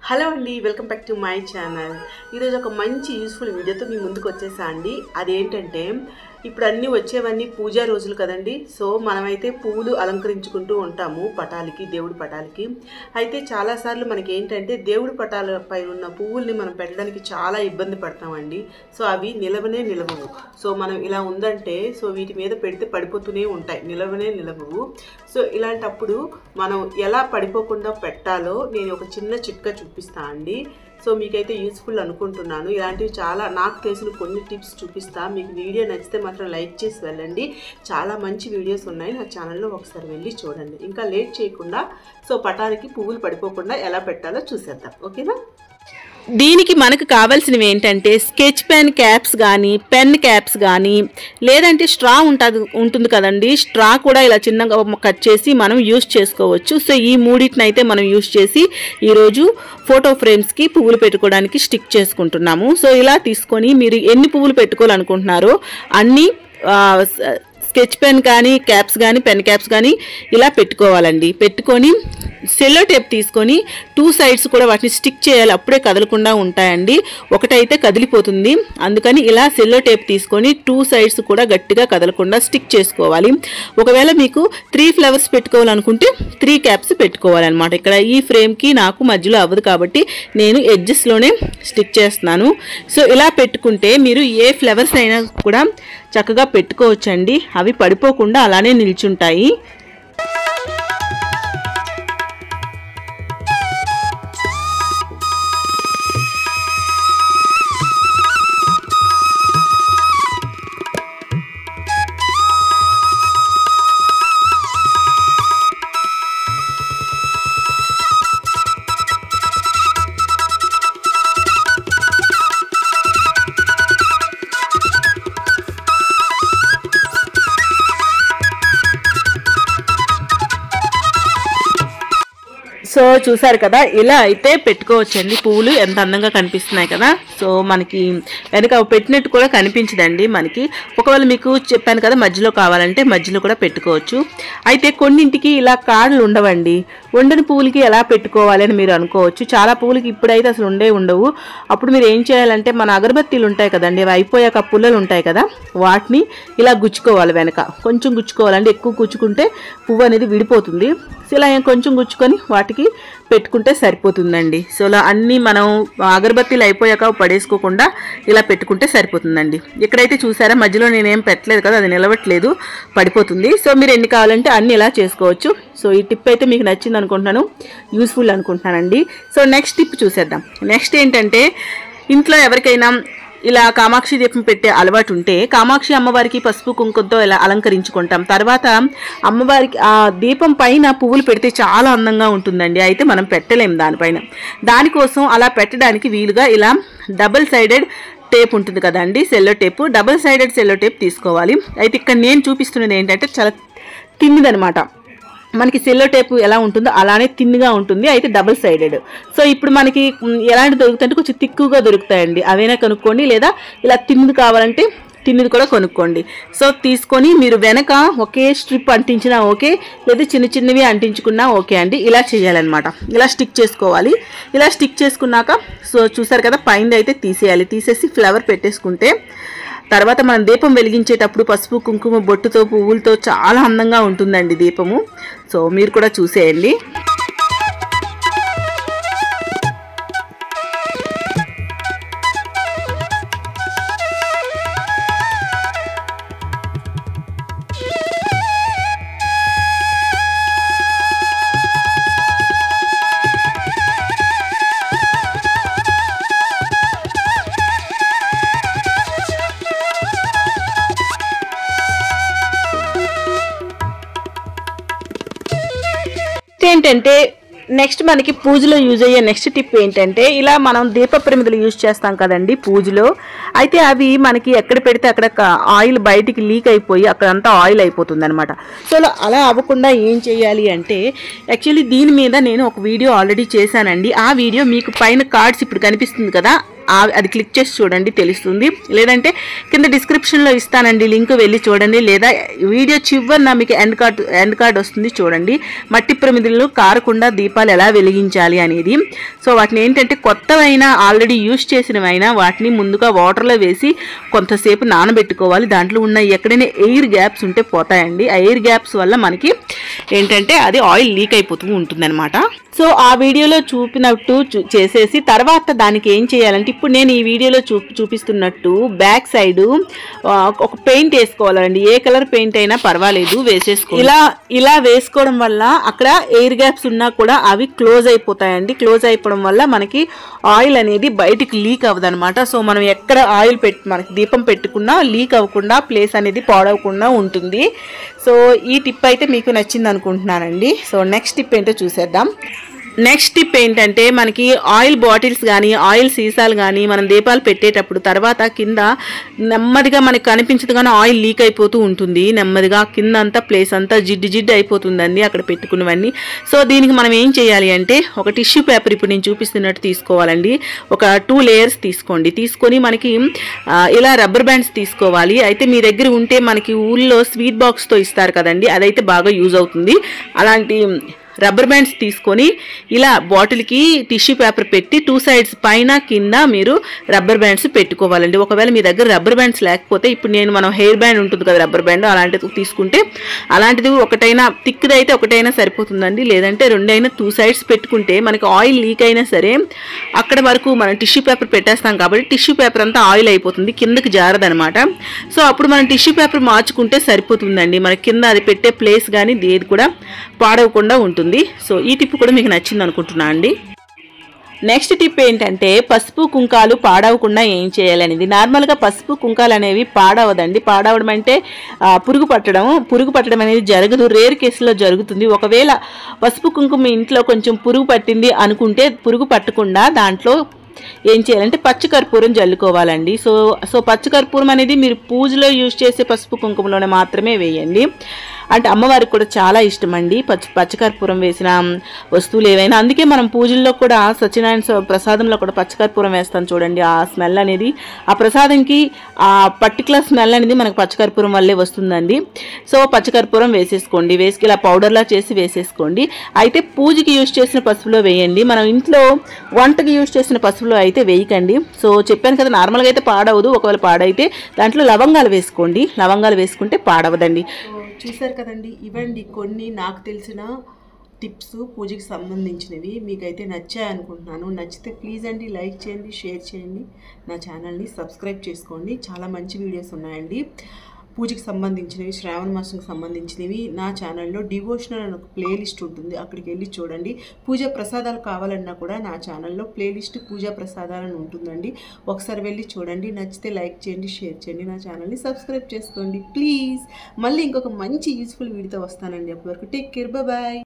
Hello అండి, welcome back to my channel. ఈరోజు ఒక మంచి యూస్ఫుల్ వీడియోతో మీ ముందుకు వచ్చేసా అండి. అదేంటంటే ఇప్పుడు అన్నీ వచ్చేవన్నీ పూజా రోజులు కదండి. సో మనమైతే పువ్వులు అలంకరించుకుంటూ ఉంటాము పటాలకి, దేవుడి పటాలకి. అయితే చాలాసార్లు మనకి ఏంటంటే దేవుడి పటాలపై ఉన్న పువ్వుల్ని మనం పెట్టడానికి చాలా ఇబ్బంది పడతామండి. సో అవి నిలవవు. సో మనం ఇలా ఉందంటే సో వీటి మీద పెడితే పడిపోతూనే ఉంటాయి, నిలవవు. సో ఇలాంటప్పుడు మనం ఎలా పడిపోకుండా పెట్టాలో నేను ఒక చిన్న చిట్కా చూపిస్తా అండి. సో మీకైతే యూస్ఫుల్ అనుకుంటున్నాను. ఇలాంటివి చాలా నాకు తెలిసిన కొన్ని టిప్స్ చూపిస్తా. మీకు వీడియో నచ్చితే మాత్రం లైక్ చేసి వెళ్ళండి. చాలా మంచి వీడియోస్ ఉన్నాయి నా ఛానల్లో, ఒకసారి వెళ్ళి చూడండి. ఇంకా లేట్ చేయకుండా సో పటానికి పువ్వులు పడిపోకుండా ఎలా పెట్టాలో చూసేద్దాం, ఓకేనా? దీనికి మనకు కావాల్సినవి ఏంటంటే స్కెచ్ పెన్ క్యాప్స్ కానీ, పెన్ క్యాప్స్ కానీ, లేదంటే స్ట్రా ఉంటుంది కదండి. స్ట్రా కూడా ఇలా చిన్నగా కట్ చేసి మనం యూజ్ చేసుకోవచ్చు. సో ఈ మూడింటిని అయితే మనం యూజ్ చేసి ఈరోజు ఫోటో ఫ్రేమ్స్కి పువ్వులు పెట్టుకోవడానికి స్టిక్ చేసుకుంటున్నాము. సో ఇలా తీసుకొని మీరు ఎన్ని పువ్వులు పెట్టుకోవాలనుకుంటున్నారో అన్నీ స్కెచ్ పెన్ కానీ, క్యాప్స్ కానీ, పెన్ క్యాప్స్ కానీ ఇలా పెట్టుకోవాలండి. పెట్టుకొని సెల్లో టేప్ తీసుకొని 2 సైడ్స్ కూడా వాటిని స్టిక్ చేయాలి, అప్పుడే కదలకుండా ఉంటాయండి. ఒకటైతే కదిలిపోతుంది, అందుకని ఇలా సెల్లో టేప్ తీసుకొని 2 సైడ్స్ కూడా గట్టిగా కదలకుండా స్టిక్ చేసుకోవాలి. ఒకవేళ మీకు 3 ఫ్లవర్స్ పెట్టుకోవాలనుకుంటే 3 క్యాప్స్ పెట్టుకోవాలన్నమాట. ఇక్కడ ఈ ఫ్రేమ్కి నాకు మధ్యలో అవ్వదు కాబట్టి నేను ఎడ్జెస్లోనే స్టిక్ చేస్తున్నాను. సో ఇలా పెట్టుకుంటే మీరు ఏ ఫ్లవర్స్ అయినా కూడా చక్కగా పెట్టుకోవచ్చండి. అవి పడిపోకుండా అలానే నిల్చుంటాయి. సో చూసారు కదా, ఇలా అయితే పెట్టుకోవచ్చండి. పువ్వులు ఎంత అందంగా కనిపిస్తున్నాయి కదా. సో మనకి వెనక పెట్టినట్టు కూడా కనిపించదండి మనకి. ఒకవేళ మీకు చెప్పాను కదా మధ్యలో కావాలంటే మధ్యలో కూడా పెట్టుకోవచ్చు. అయితే కొన్నింటికి ఇలా కాడలు ఉండవండి. వండని పువ్వులకి ఎలా పెట్టుకోవాలి అని మీరు అనుకోవచ్చు. చాలా పువ్వులకి ఇప్పుడైతే అసలు ఉండవు. అప్పుడు మీరు ఏం చేయాలంటే మన అగరబత్తీలు ఉంటాయి కదండి, అవి అయిపోయాక పుల్లలు ఉంటాయి కదా, వాటిని ఇలా గుచ్చుకోవాలి. వెనక కొంచెం గుచ్చుకోవాలండి, ఎక్కువ గుచ్చుకుంటే పువ్వు అనేది విడిపోతుంది. సో ఇలా కొంచెం గుచ్చుకొని వాటికి పెట్టుకుంటే సరిపోతుందండి. సో ఇలా అన్నీ మనం అగరబత్తీలు అయిపోయాక పడేసుకోకుండా ఇలా పెట్టుకుంటే సరిపోతుందండి. ఇక్కడైతే చూసారా మధ్యలో నేనేం పెట్టలేదు కదా, అది నిలవట్లేదు, పడిపోతుంది. సో మీరు ఎన్ని కావాలంటే అన్ని ఇలా చేసుకోవచ్చు. సో ఈ టిప్ అయితే మీకు నచ్చింది అనుకుంటున్నాను, యూస్ఫుల్ అనుకుంటున్నానండి. సో నెక్స్ట్ టిప్ చూసేద్దాం. నెక్స్ట్ ఏంటంటే ఇంట్లో ఎవరికైనా ఇలా కామాక్షి దీపం పెట్టే అలవాటు ఉంటే కామాక్షి అమ్మవారికి పసుపు కుంకుమతో ఇలా అలంకరించుకుంటాం. తర్వాత అమ్మవారికి ఆ దీపం పైన పువ్వులు పెడితే చాలా అందంగా ఉంటుందండి. అయితే మనం పెట్టలేం దానిపైన. దానికోసం అలా పెట్టడానికి వీలుగా ఇలా డబుల్ సైడెడ్ టేప్ ఉంటుంది కదండి, సెల్లో టేపు. డబుల్ సైడెడ్ సెల్లో టేప్ తీసుకోవాలి. అయితే ఇక్కడ నేను చూపిస్తున్నది ఏంటంటే చాలా తిన్నిదనమాట. మనకి సెల్లో టేపు ఎలా ఉంటుందో అలానే తిన్నుగా ఉంటుంది, అయితే డబుల్ సైడెడ్. సో ఇప్పుడు మనకి ఎలాంటి దొరుకుతాయంటే కొంచెం తిక్కుగా దొరుకుతాయండి, అవైనా కొనుక్కోండి. లేదా ఇలా తిన్నది కావాలంటే తిన్నది కూడా కొనుక్కోండి. సో తీసుకొని మీరు వెనక ఒకే స్ట్రిప్ అంటించినా ఓకే, లేదా చిన్నవి అంటించుకున్నా ఓకే అండి. ఇలా చేయాలన్నమాట. ఇలా స్టిక్ చేసుకోవాలి. ఇలా స్టిక్ చేసుకున్నాక సో చూసారు కదా, పైన అయితే తీసేయాలి. తీసేసి ఫ్లవర్ పెట్టేసుకుంటే తర్వాత మనం దీపం వెలిగించేటప్పుడు పసుపు కుంకుమ బొట్టుతో పువ్వులతో చాలా అందంగా ఉంటుందండి దీపము. సో మీరు కూడా చూసేయండి. ఏంటంటే నెక్స్ట్ మనకి పూజలో యూజ్ అయ్యే నెక్స్ట్ టిప్ ఏంటంటే ఇలా మనం దీప ప్రమిదలు యూజ్ చేస్తాం కదండి పూజలో. అయితే అవి మనకి ఎక్కడ పెడితే అక్కడ ఆయిల్ బయటికి లీక్ అయిపోయి అక్కడంతా ఆయిల్ అయిపోతుంది అనమాట. సో అలా అవ్వకుండా ఏం చేయాలి అంటే యాక్చువల్లీ దీని మీద నేను ఒక వీడియో ఆల్రెడీ చేశానండి. ఆ వీడియో మీకు పైన కార్డ్స్ ఇప్పుడు కనిపిస్తుంది కదా, అది క్లిక్ చేసి చూడండి తెలుస్తుంది. లేదంటే కింద డిస్క్రిప్షన్లో ఇస్తానండి లింక్, వెళ్ళి చూడండి. లేదా వీడియో చివరిన మీకు ఎండ్ కార్డ్ వస్తుంది చూడండి. మట్టి ప్రమిదలు కారకుండా దీపాలు ఎలా వెలిగించాలి అనేది. సో వాటిని ఏంటంటే కొత్తవైనా ఆల్రెడీ యూజ్ చేసినవైనా వాటిని ముందుగా వాటర్లో వేసి కొంతసేపు నానబెట్టుకోవాలి. దాంట్లో ఉన్న ఎక్కడైనా ఎయిర్ గ్యాప్స్ ఉంటే పోతాయండి. ఆ ఎయిర్ గ్యాప్స్ వల్ల మనకి ఏంటంటే అది ఆయిల్ లీక్ అయిపోతూ ఉంటుందన్నమాట. సో ఆ వీడియోలో చూపినట్టు చేసేసి తర్వాత దానికి ఏం చేయాలంటే ఇప్పుడు నేను ఈ వీడియోలో చూపిస్తున్నట్టు బ్యాక్ సైడ్ ఒక పెయింట్ వేసుకోవాలండి. ఏ కలర్ పెయింట్ అయినా పర్వాలేదు, వేసేసుకో. ఇలా వేసుకోవడం వల్ల అక్కడ ఎయిర్ గ్యాప్స్ ఉన్నా కూడా అవి క్లోజ్ అయిపోతాయండి. క్లోజ్ అయిపోవడం వల్ల మనకి ఆయిల్ అనేది బయటికి లీక్ అవ్వదన్నమాట. సో మనం ఎక్కడ ఆయిల్ మనకి దీపం పెట్టుకున్నా లీక్ అవ్వకుండా, ప్లేస్ అనేది పాడవకుండా ఉంటుంది. సో ఈ టిప్ అయితే మీకు నచ్చింది అనుకుంటున్నానండి. సో నెక్స్ట్ టిప్ ఏంటో చూసేద్దాం. నెక్స్ట్ టిప్ ఏంటంటే మనకి ఆయిల్ బాటిల్స్ కానీ ఆయిల్ సీసాలు కానీ మనం దీపాలు పెట్టేటప్పుడు తర్వాత కింద నెమ్మదిగా మనకి కనిపించదు కానీ ఆయిల్ లీక్ అయిపోతూ ఉంటుంది. నెమ్మదిగా కింద అంతా ప్లేస్ అంతా జిడ్డు అయిపోతుందండి అక్కడ పెట్టుకున్నవన్నీ. సో దీనికి మనం ఏం చేయాలి అంటే ఒక టిష్యూ పేపర్ ఇప్పుడు నేను చూపిస్తున్నట్టు తీసుకోవాలండి. ఒక 2 లేయర్స్ తీసుకోండి. తీసుకొని మనకి ఇలా రబ్బర్ బ్యాండ్స్ తీసుకోవాలి. అయితే మీ దగ్గర ఉంటే మనకి ఊళ్ళో స్వీట్ బాక్స్తో ఇస్తారు కదండి, అదైతే బాగా యూజ్ అవుతుంది. అలాంటి రబ్బర్ బ్యాండ్స్ తీసుకొని ఇలా బాటిల్కి టిష్యూ పేపర్ పెట్టి 2 సైడ్స్ పైన కింద మీరు రబ్బర్ బ్యాండ్స్ పెట్టుకోవాలండి. ఒకవేళ మీ దగ్గర రబ్బర్ బ్యాండ్స్ లేకపోతే ఇప్పుడు మనం హెయిర్ బ్యాండ్ ఉంటుంది కదా రబ్బర్ బ్యాండ్, అలాంటిది తీసుకుంటే అలాంటిది ఒకటైనా థిక్ది అయితే ఒకటైనా సరిపోతుందండి. లేదంటే 2 అయినా 2 సైడ్స్ పెట్టుకుంటే మనకి ఆయిల్ లీక్ అయినా సరే అక్కడ వరకు మనం టిష్యూ పేపర్ పెట్టేస్తాం కాబట్టి టిష్యూ పేపర్ అంతా ఆయిల్ అయిపోతుంది, కిందకి జారదనమాట. సో అప్పుడు మనం టిష్యూ పేపర్ మార్చుకుంటే సరిపోతుందండి. మన కింద అది పెట్టే ప్లేస్ కానీ ఏది కూడా పాడవకుండా ఉంటుంది. సో ఈ టిప్ కూడా మీకు నచ్చింది అనుకుంటున్నా అండి. నెక్స్ట్ టిప్ ఏంటంటే పసుపు కుంకాలు పాడవకుండా ఏం చేయాలనేది. నార్మల్గా పసుపు కుంకాలు అనేవి పాడవదండి. పాడవడం అంటే పురుగు పట్టడం అనేది జరగదు, రేర్ కేసులో జరుగుతుంది. ఒకవేళ పసుపు కుంకుమ ఇంట్లో కొంచెం పురుగు పట్టింది అనుకుంటే పురుగు పట్టకుండా దాంట్లో ఏం చేయాలంటే పచ్చకర్పూరం జల్లుకోవాలండి. సో పచ్చకర్పూరం అనేది మీరు పూజలో యూజ్ చేసే పసుపు కుంకుమలోనే మాత్రమే వేయండి. అంటే అమ్మవారికి కూడా చాలా ఇష్టం అండి పచ్చకర్పూరం వేసిన వస్తువులు ఏవైనా. అందుకే మనం పూజల్లో కూడా సత్యనారాయణ ప్రసాదంలో కూడా పచ్చకర్పూరం వేస్తాం చూడండి. ఆ స్మెల్ అనేది ఆ ప్రసాదంకి ఆ పర్టికులర్ స్మెల్ అనేది మనకు పచ్చకర్పూరం వల్లే వస్తుందండి. సో పచ్చకర్పూరం వేసేసుకోండి. వేసుకు ఇలా పౌడర్లా చేసి వేసేసుకోండి. అయితే పూజకి యూజ్ చేసిన పసుపులో వేయండి. మనం ఇంట్లో వంటకి యూజ్ చేసిన పసుపులో అయితే వేయకండి. సో చెప్పాను కదా, నార్మల్గా అయితే పాడవదు. ఒకవేళ పాడైతే దాంట్లో లవంగాలు వేసుకోండి. లవంగాలు వేసుకుంటే పాడవదండి. చూసారు కదండి, ఇవండి కొన్ని నాకు తెలిసిన టిప్స్ పూజకి సంబంధించినవి. మీకైతే నచ్చాయి అనుకుంటున్నాను. నచ్చితే ప్లీజ్ అండి లైక్ చేయండి, షేర్ చేయండి, నా ఛానల్ని సబ్స్క్రైబ్ చేసుకోండి. చాలా మంచి వీడియోస్ ఉన్నాయండి పూజకి సంబంధించినవి, శ్రావణ మాసంకి సంబంధించినవి. నా ఛానల్లో డివోషనల్ అని ఒక ప్లేలిస్ట్ ఉంటుంది, అక్కడికి వెళ్ళి చూడండి. పూజా ప్రసాదాలు కావాలన్నా కూడా నా ఛానల్లో ప్లేలిస్ట్ పూజా ప్రసాదాలు అని ఉంటుందండి, ఒకసారి వెళ్ళి చూడండి. నచ్చితే లైక్ చేయండి, షేర్ చేయండి, నా ఛానల్ని సబ్స్క్రైబ్ చేసుకోండి ప్లీజ్. మళ్ళీ ఇంకొక మంచి యూస్ఫుల్ వీడియోతో వస్తానండి. అప్పటి వరకు టేక్ కేర్, బాయ్.